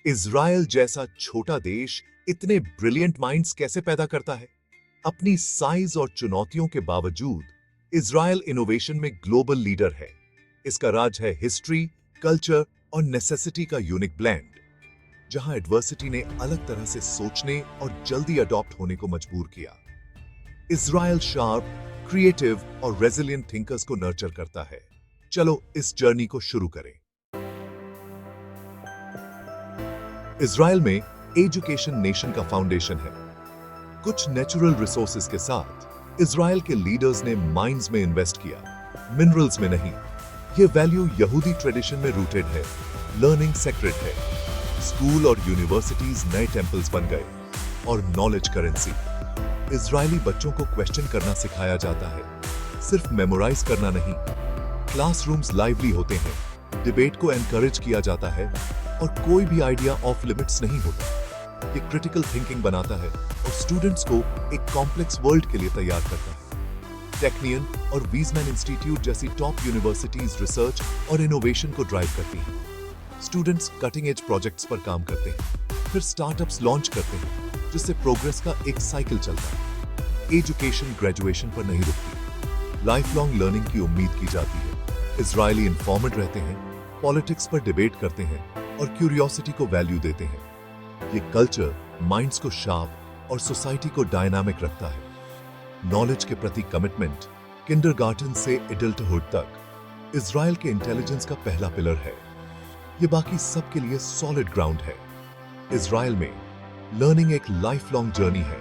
Israel जैसा छोटा देश इतने ब्रिलियंट माइंड्स कैसे पैदा करता है? अपनी साइज और चुनौतियों के बावजूद इज़राइल इनोवेशन में ग्लोबल लीडर है। इसका राज है हिस्ट्री, कल्चर और नेसेसिटी का यूनिक ब्लेंड, जहां एडवर्सिटी ने अलग तरह से सोचने और जल्दी अडॉप्ट होने को मजबूर किया। इज़राइल शार्प, क्रिएटिव और रेजिलिएंट थिंकर्स को नर्चर करता है। चलो इस जर्नी को शुरू करें। इज़राइल में एजुकेशन नेशन का फाउंडेशन है। कुछ नेचुरल रिसोर्सेज के साथ इज़राइल के लीडर्स ने माइंस में इन्वेस्ट किया, मिनरल्स में नहीं। ये वैल्यू यहूदी ट्रेडिशन में रूटेड है। लर्निंग सेक्रेट है। स्कूल और यूनिवर्सिटीज नए टेंपल्स बन गए और नॉलेज करेंसी। इजरायली बच्चों को क्वेश्चन करना सिखाया जाता है, सिर्फ मेमोराइज करना नहीं। क्लासरूम्स लाइवली होते हैं, डिबेट को एनकरेज किया जाता है और कोई भी आइडिया ऑफ लिमिट्स नहीं होता। ये क्रिटिकल थिंकिंग बनाता है और स्टूडेंट्स को एक कॉम्प्लेक्स वर्ल्ड के लिए तैयार करता है। टेक्नियन और वीजमैन इंस्टीट्यूट जैसी टॉप यूनिवर्सिटीज रिसर्च और इनोवेशन को ड्राइव करती हैं। स्टूडेंट्स कटिंग एज प्रोजेक्ट्स पर काम करते हैं, फिर स्टार्टअप्स लॉन्च करते हैं, जिससे प्रोग्रेस का एक साइकिल चलता है। एजुकेशन ग्रेजुएशन पर नहीं रुकती, लाइफ लॉन्ग लर्निंग की उम्मीद की जाती है। इजरायली इन्फॉर्मेड रहते हैं, पॉलिटिक्स पर डिबेट करते हैं और क्यूरियोसिटी को वैल्यू देते हैं। ये कल्चर माइंड्स को शार्प और सोसाइटी को डायनामिक रखता है। नॉलेज के प्रति कमिटमेंट किंडरगार्टन से एडल्टहुड तक इजराइल के इंटेलिजेंस का पहला पिलर है। ये बाकी सब के लिए सॉलिड ग्राउंड है। इजराइल में लर्निंग एक लाइफ लॉन्ग जर्नी है,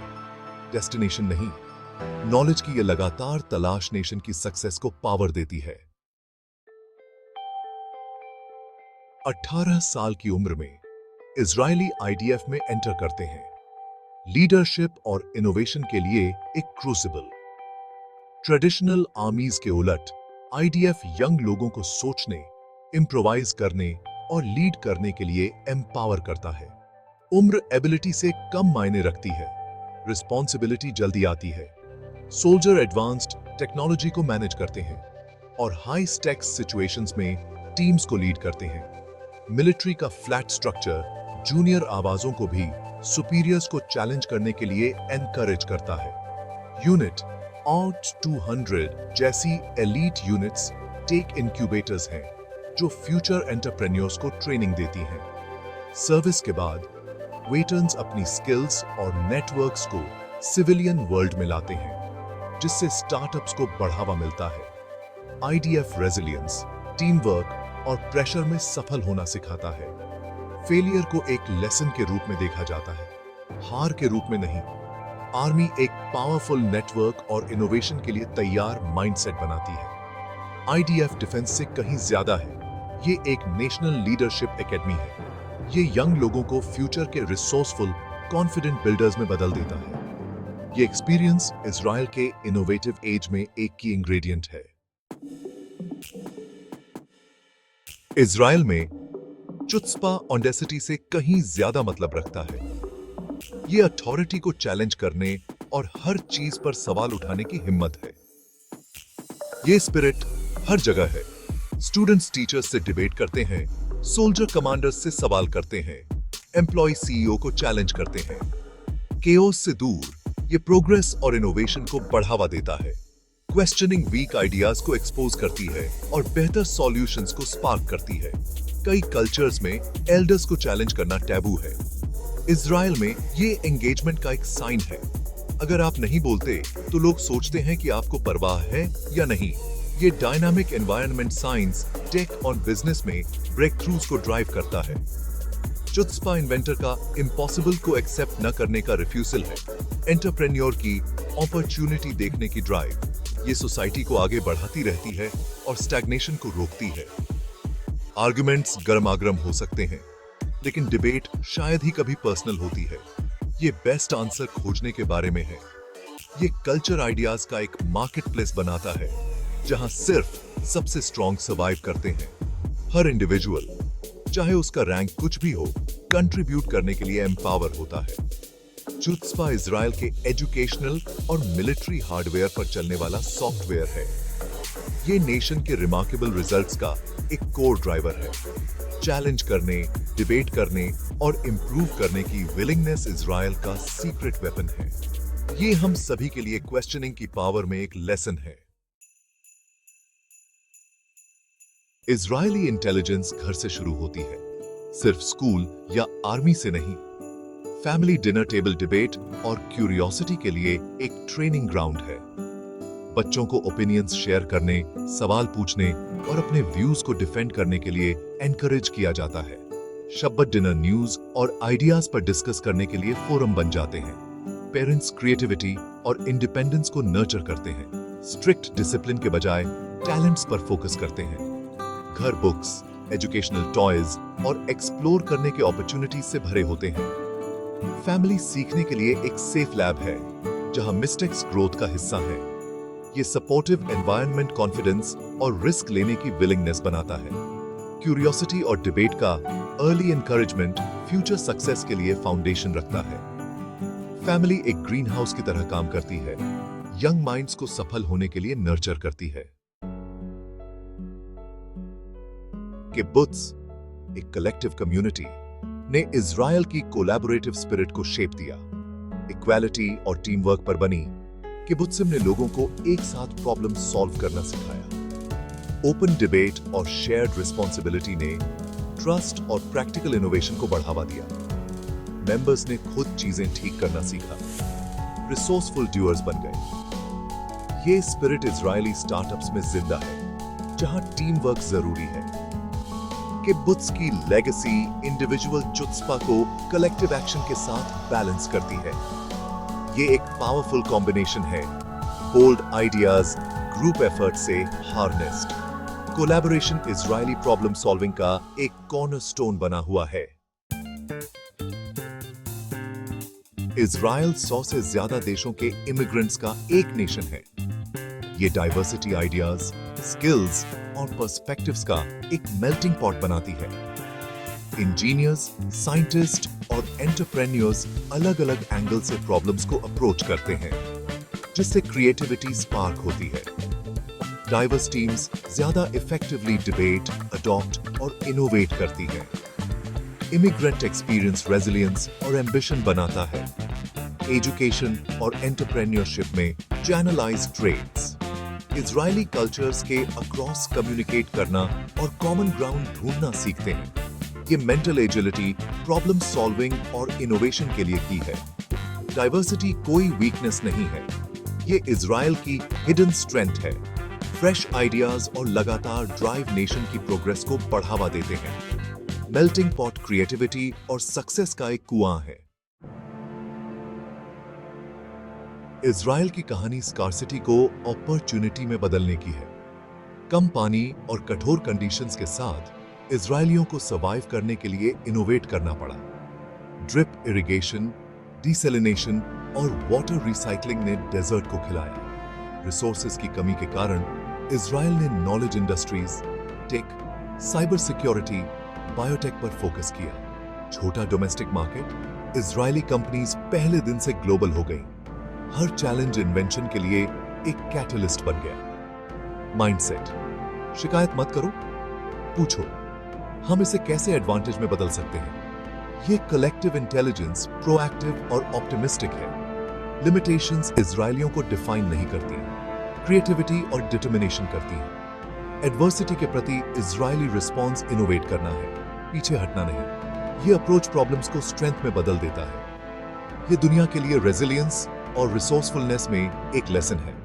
डेस्टिनेशन नहीं। नॉलेज की ये लगातार तलाश नेशन की सक्सेस को पावर देती है। 18 साल की उम्र में इजरायली आईडीएफ में एंटर करते हैं। लीडरशिप और इनोवेशन के लिए एक क्रूसिबल। ट्रेडिशनल आर्मीज के उलट आईडीएफ यंग लोगों को सोचने, इंप्रोवाइज करने और लीड करने के लिए एम्पावर करता है। उम्र एबिलिटी से कम मायने रखती है, रिस्पॉन्सिबिलिटी जल्दी आती है। सोल्जर एडवांस्ड टेक्नोलॉजी को मैनेज करते हैं और हाई स्टेक्स सिचुएशंस में टीम्स को लीड करते हैं। मिलिट्री का फ्लैट स्ट्रक्चर जूनियर आवाजों को भी सुपीरियर्स को चैलेंज करने के लिए एनकरेज करता है। यूनिट आउट 200 जैसी एलीट यूनिट्स टेक इंक्यूबेटर्स हैं, जो फ्यूचर एंटरप्रेन्योर्स को ट्रेनिंग देती हैं। सर्विस के बाद वेटरन्स अपनी स्किल्स और नेटवर्क्स को सिविलियन वर्ल्ड में लाते हैं, जिससे स्टार्टअप्स को बढ़ावा मिलता है। आईडीएफ रेजिलियंस, टीम वर्क और प्रेशर में सफल होना सिखाता है। फेलियर को एक लेसन के रूप में देखा जाता है, हार के रूप में नहीं। आर्मी एक पावरफुल नेटवर्क और इनोवेशन के लिए तैयार माइंडसेट बनाती है। आईडीएफ डिफेंस से कहीं ज्यादा है। ये एक नेशनल लीडरशिप एकेडमी है। ये यंग लोगों को फ्यूचर के रिसोर्सफुल, कॉन्फिडेंट बिल्डर्स में बदल देता है। ये एक्सपीरियंस इजराइल के इनोवेटिव एज में एक की इंग्रेडिएंट है। इजराइल में चुत्स्पा ऑडेसिटी से कहीं ज्यादा मतलब रखता है। ये अथॉरिटी को चैलेंज करने और हर चीज पर सवाल उठाने की हिम्मत है। ये स्पिरिट हर जगह है। स्टूडेंट्स टीचर्स से डिबेट करते हैं, सोल्जर कमांडर्स से सवाल करते हैं, एम्प्लॉय सीईओ को चैलेंज करते हैं। केओस से दूर ये प्रोग्रेस और इनोवेशन को बढ़ावा देता है। क्वेश्चनिंग वीक आइडियाज को एक्सपोज करती है और बेहतर सॉल्यूशंस को स्पार्क करती है। कई कल्चर्स में एल्डर्स को चैलेंज करना टैबू है। इजराइल में ये एंगेजमेंट का एक साइन है। अगर आप नहीं बोलते तो लोग सोचते हैं कि आपको परवाह है या नहीं। ये डायनामिक एनवायरनमेंट साइंस, टेक और बिजनेस में ब्रेक थ्रूज को ड्राइव करता है। चुत्स्पा इन्वेंटर का इम्पॉसिबल को एक्सेप्ट न करने का रिफ्यूजल है। एंटरप्रेन्योर की अपॉर्चुनिटी देखने की ड्राइव। ये सोसाइटी को आगे बढ़ाती रहती है और स्टैग्नेशन को रोकती है। आर्गुमेंट्स गर्मागर्म हो सकते हैं, लेकिन डिबेट शायद ही कभी पर्सनल होती है। ये बेस्ट आंसर खोजने के बारे में है। ये कल्चर आइडियाज का एक मार्केट प्लेस बनाता है, जहां सिर्फ सबसे स्ट्रॉन्ग सर्वाइव करते हैं। हर इंडिविजुअल, चाहे उसका रैंक कुछ भी हो, कंट्रीब्यूट करने के लिए एम्पावर होता है। चुत्स्पा इजराइल के एजुकेशनल और मिलिट्री हार्डवेयर पर चलने वाला सॉफ्टवेयर है। ये नेशन के रिमार्केबल रिजल्ट्स का एक कोर ड्राइवर है। चैलेंज करने, डिबेट करने और इम्प्रूव करने की विलिंगनेस इजराइल का सीक्रेट वेपन है। ये हम सभी के लिए क्वेश्चनिंग की पावर में एक लेसन है। इजरायली इंटेलिजेंस घर से शुरू होती है, सिर्फ स्कूल या आर्मी से नहीं। फैमिली डिनर टेबल डिबेट और क्यूरियोसिटी के लिए एक ट्रेनिंग ग्राउंड है। बच्चों को ओपिनियंस शेयर करने, सवाल पूछने और अपने व्यूज को डिफेंड करने के लिए एनकरेज किया जाता है। शब्बत डिनर न्यूज और आइडियाज पर डिस्कस करने के लिए फोरम बन जाते हैं। पेरेंट्स क्रिएटिविटी और इंडिपेंडेंस को नर्चर करते हैं, स्ट्रिक्ट डिसिप्लिन के बजाय टैलेंट्स पर फोकस करते हैं। घर बुक्स, एजुकेशनल टॉयज और एक्सप्लोर करने के अपॉर्चुनिटीज से भरे होते हैं। फैमिली सीखने के लिए एक सेफ लैब है, जहां मिस्टेक्स ग्रोथ का हिस्सा है। ये सपोर्टिव एनवायरनमेंट कॉन्फिडेंस और रिस्क लेने की विलिंगनेस बनाता है। क्यूरियोसिटी और डिबेट का अर्ली एनकरेजमेंट फ्यूचर सक्सेस के लिए फाउंडेशन रखता है। फैमिली एक ग्रीन हाउस की तरह काम करती है, यंग माइंड्स को सफल होने के लिए नर्चर करती है। किब्बुत्ज, एक कलेक्टिव कम्युनिटी, ने इजराइल की कोलैबोरेटिव स्पिरिट को शेप दिया। इक्वालिटी और टीम वर्क पर बनी किब्बुत्ज़िम ने लोगों को एक साथ प्रॉब्लम सॉल्व करना सिखाया। ओपन डिबेट और शेयर्ड रिस्पॉन्सिबिलिटी ने ट्रस्ट और प्रैक्टिकल इनोवेशन को बढ़ावा दिया। मेंबर्स ने खुद चीजें ठीक करना सीखा, रिसोर्सफुल ड्यूअर्स बन गए। ये स्पिरिट इजरायली स्टार्टअप्स में जिंदा है, जहां टीम वर्क जरूरी है। किब्बुत्ज़ की लेगेसी इंडिविजुअल चुत्ज़पा को कलेक्टिव एक्शन के साथ बैलेंस करती है। ये एक पावरफुल कॉम्बिनेशन है, बोल्ड आइडियाज ग्रुप एफर्ट से harnessed. Collaboration Israeli problem solving का एक कॉर्नरस्टोन बना हुआ है। इजराइल 100 से ज्यादा देशों के इमिग्रेंट्स का एक नेशन है। ये डाइवर्सिटी आइडियाज, स्किल्स और पर्सपेक्टिव्स का एक मेल्टिंग पॉट बनाती है। इंजीनियर्स, साइंटिस्ट और एंटरप्रेन्योर्स अलग-अलग एंगल से प्रॉब्लम्स को अप्रोच करते हैं, जिससे क्रिएटिविटी स्पार्क होती है। डाइवर्स टीम्स ज्यादा इफेक्टिवली डिबेट, अडॉप्ट और इनोवेट करती है। इमिग्रेंट एक्सपीरियंस रेजिलियंस और एम्बिशन बनाता है। एजुकेशन और एंटरप्रेन्योरशिप में चैनलाइज्ड ट्रेड्स। इजरायली कल्चर्स के अक्रॉस कम्युनिकेट करना और कॉमन ग्राउंड ढूंढना सीखते हैं। ये मेंटल एजिलिटी प्रॉब्लम सॉल्विंग और इनोवेशन के लिए की है। डाइवर्सिटी कोई वीकनेस नहीं है, ये इजराइल की हिडन स्ट्रेंथ है। फ्रेश आइडियाज और लगातार ड्राइव नेशन की प्रोग्रेस को बढ़ावा देते हैं। मेल्टिंग पॉट क्रिएटिविटी और सक्सेस का एक कुआं है। इजराइल की कहानी स्कार्सिटी को अपॉर्चुनिटी में बदलने की है। कम पानी और कठोर कंडीशंस के साथ इजरायलियों को सर्वाइव करने के लिए इनोवेट करना पड़ा। ड्रिप इरिगेशन, डिसैलिनेशन और वाटर रिसाइकलिंग ने डेजर्ट को खिलाया। रिसोर्सेज की कमी के कारण इजराइल ने knowledge industries, tech, cyber security, biotech पर फोकस किया। छोटा डोमेस्टिक मार्केट, इजरायली कंपनीज पहले दिन से ग्लोबल हो गई। हर चैलेंज इन्वेंशन के लिए एक कैटलिस्ट बन गया। माइंडसेट, शिकायत मत करो, पूछो हम इसे कैसे एडवांटेज में बदल सकते हैं। ये कलेक्टिव इंटेलिजेंस प्रोएक्टिव और ऑप्टिमिस्टिक है। लिमिटेशंस इजरायलियों को डिफाइन नहीं करती, क्रिएटिविटी और डिटर्मिनेशन करती है। एडवर्सिटी के प्रति इजरायली रिस्पॉन्स इनोवेट करना है, पीछे हटना नहीं। ये अप्रोच प्रॉब्लम्स को स्ट्रेंथ में बदल देता है। ये दुनिया के लिए रेजिलियंस और रिसोर्सफुलनेस में एक लेसन है।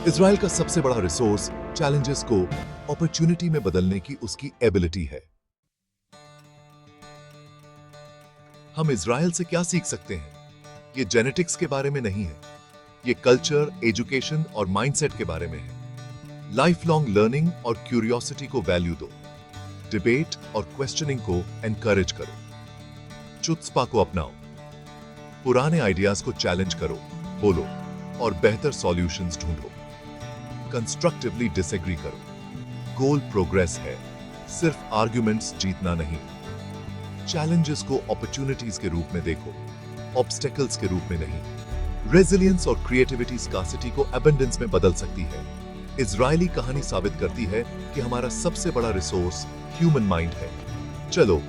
इजराइल का सबसे बड़ा रिसोर्स चैलेंजेस को अपॉर्चुनिटी में बदलने की उसकी एबिलिटी है। हम इजराइल से क्या सीख सकते हैं? ये जेनेटिक्स के बारे में नहीं है, ये कल्चर, एजुकेशन और माइंडसेट के बारे में है। लाइफ लॉन्ग लर्निंग और क्यूरियोसिटी को वैल्यू दो। डिबेट और क्वेश्चनिंग को एनकरेज करो। चुत्ज़पा को अपनाओ। पुराने आइडियाज को चैलेंज करो, बोलो और बेहतर सॉल्यूशंस ढूंढो। कंस्ट्रक्टिवली डिसएग्री करो। गोल प्रोग्रेस है, सिर्फ आर्गुमेंट्स जीतना नहीं। चैलेंजेस को अपॉर्चुनिटीज के रूप में देखो, ऑब्स्टेकल्स के रूप में नहीं। रेजिलियंस और क्रिएटिविटी स्कार्सिटी को एबंडेंस में बदल सकती है। इजरायली कहानी साबित करती है कि हमारा सबसे बड़ा रिसोर्स ह्यूमन माइंड है। चलो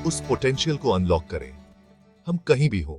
उस पोटेंशियल को अनलॉक करें। हम कहीं भी हों,